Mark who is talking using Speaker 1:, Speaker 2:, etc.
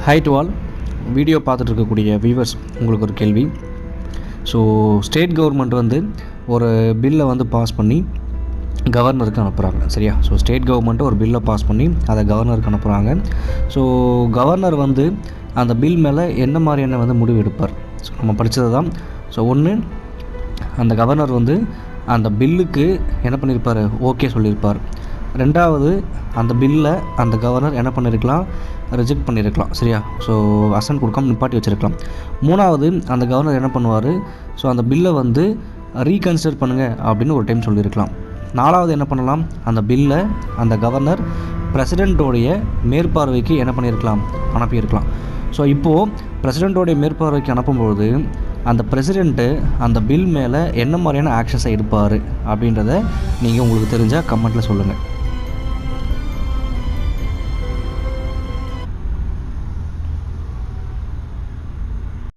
Speaker 1: High to all video பார்த்துட்டு இருக்கக்கூடிய viewers, உங்களுக்கு ஒரு கேள்வி. ஸோ ஸ்டேட் கவர்மெண்ட் வந்து ஒரு பில்லை வந்து பாஸ் பண்ணி கவர்னருக்கு அனுப்புகிறாங்க, சரியா? ஸோ ஸ்டேட் கவர்மெண்ட்டு ஒரு பில்லை பாஸ் பண்ணி அதை கவர்னருக்கு அனுப்புகிறாங்க. ஸோ கவர்னர் வந்து அந்த பில் மேலே என்ன மாதிரியான வந்து முடிவு எடுப்பார்? ஸோ நம்ம படித்தது தான். ஸோ ஒன்று, அந்த கவர்னர் வந்து அந்த பில்லுக்கு என்ன பண்ணியிருப்பார்? ஓகே சொல்லியிருப்பார். ரெண்டாவது, அந்த பில்லை அந்த கவர்னர் என்ன பண்ணியிருக்கலாம்? ரிஜெக்ட் பண்ணியிருக்கலாம், சரியா? ஸோ அசன்ட் கொடுக்காம நிப்பாட்டி வச்சுருக்கலாம். மூணாவது, அந்த கவர்னர் என்ன பண்ணுவார்? ஸோ அந்த பில்லை வந்து ரீகன்சிடர் பண்ணுங்கள் அப்படின்னு ஒரு டைம் சொல்லியிருக்கலாம். நாலாவது என்ன பண்ணலாம்? அந்த பில்லை அந்த கவர்னர் பிரசிடெண்ட்டோடைய மேற்பார்வைக்கு என்ன பண்ணியிருக்கலாம்? அனுப்பியிருக்கலாம். ஸோ இப்போது பிரசிடெண்ட்டோடைய மேற்பார்வைக்கு அனுப்பும்போது அந்த பிரசிடெண்ட்டு அந்த பில் மேலே என்ன மாதிரியான ஆக்ஷன்ஸை எடுப்பார் அப்படின்றத நீங்கள் உங்களுக்கு தெரிஞ்சால் கமெண்ட்டில் சொல்லுங்கள்.